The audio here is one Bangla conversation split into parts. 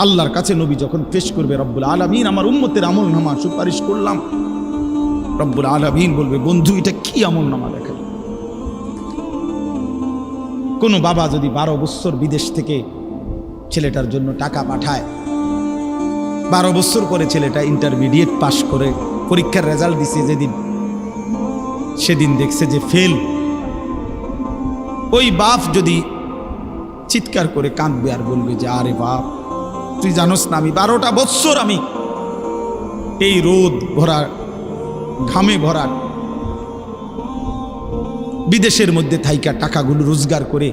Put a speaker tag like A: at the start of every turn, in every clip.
A: আল্লাহর কাছে নবী যখন পেশ করবে, রব্বুল আলামিন আমার উম্মতের আমলনামা সুপারিশ করলাম, রব্বুল আলামিন বলবে, বন্ধু এটা কি আমলনামা দেখেন। কোনো বাবা যদি 12 বছর বিদেশ থেকে ছেলেটার জন্য টাকা পাঠায়, 12 বছর পরে ছেলেটা ইন্টারমিডিয়েট পাশ করে পরীক্ষার রেজাল্ট দিছে, যেদিন সেদিন দেখছে যে ফেল, ওই বাপ যদি চিৎকার করে কাঁদবে আর বলবে যে আরে বাপ তুই জানোস না আমি 12টা বছর আমি এই রোদ ভরা ঘামে ভরা বিদেশের মধ্যে থাইকা টাকাগুলো রোজগার করে,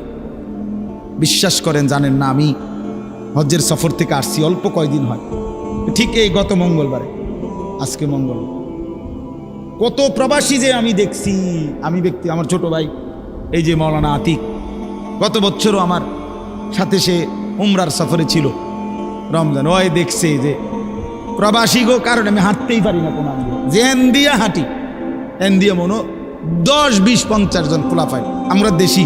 A: বিশ্বাস করেন জানেন না আমি হজ্জের সফর থেকে আসছি অল্প কয়দিন হয়, ঠিক এই গত মঙ্গলবারে, আজকে মঙ্গল, কত প্রবাসী যে আমি দেখছি। আমি ব্যক্তি আমার ছোট ভাই এই যে মাওলানা আতিক, গত বছরও আমার সাথে সে উমরার সফরে ছিল রমজান, ওই দেখছে যে প্রবাসী গো, কারণ আমি হাঁটতেই পারি না কোনো যে এন দিয়া হাঁটি, এন দিয়ে মনো 10, 20, 50 জন পোলাফাই আমরা দেশি,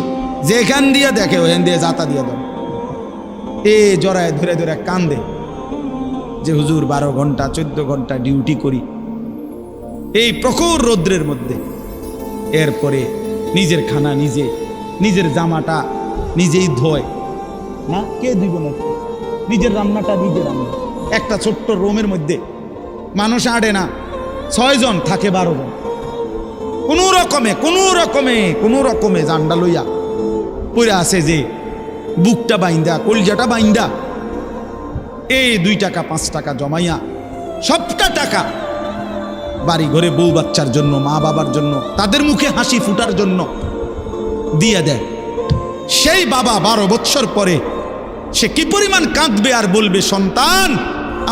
A: যেখান দিয়া দেখে ওখান দিয়ে যাতা দিয়ে দেন, এ জড়ায় ধরে ধরে কান্দে যে হুজুর 12 ঘন্টা 14 ঘন্টা ডিউটি করি এই প্রখর রৌদ্রের মধ্যে, এরপরে নিজের খানা নিজে, নিজের জামাটা নিজেই ধোয় না, কে দিব না, নিজের রান্নাটা নিজে রান্না, একটা ছোট্ট রুমের মধ্যে মানুষ আড়ে না, 6 জন থাকে 12 জন, কোনো রকমে জান্ডা লইয়া পড়ে আছে যে বুকটা বাইন্দা কলজাটা বাইন্দা, এই 2 টাকা 5 টাকা জমাইয়া সবটা টাকা বাড়ি ঘরে বউ বাচ্চার জন্য, মা বাবার জন্য, তাদের মুখে হাসি ফুটার জন্য দিয়ে দেয়। সেই বাবা 12 বছর পরে সে কি পরিমাণ কাঁদবে আর বলবে, সন্তান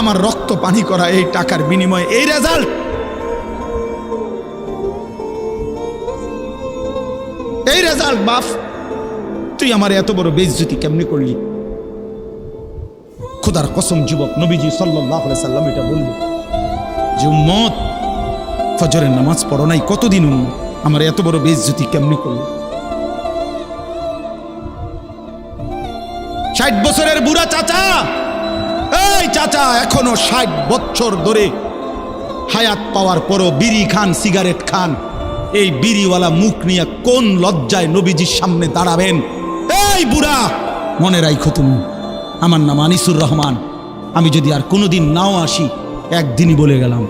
A: আমার রক্ত পানি করা এই টাকার বিনিময়ে এই রেজাল্ট, এই রেজাল্ট বাপ, তুই আমার এত বড় বেইজ্জতি কেমনি করলি। খোদার কসম যুবক, নবীজি সাল্লাল্লাহু আলাইহি সাল্লাম এটা বলবে যে উম্মত ফজরের নামাজ পড়ো নাই কতদিন, উম্মত আমার এত বড় বেইজ্জতি কেমনি করলি। 60 বছরের বুড়া চাচা, এই চাচা এখনো 60 বছর ধরে হায়াত পাওয়ার পরও বিড়ি খান, সিগারেট খান, এই বিড়িওয়ালা মুখ নিয়ে কোন লজ্জায় নবীজির সামনে দাঁড়াবেন। এই বুড়া মনে রাখো, তুমি আমার নাম আনিসুর রহমান, আমি যদি আর কোনোদিন নাও আসি, একদিনই বলে গেলাম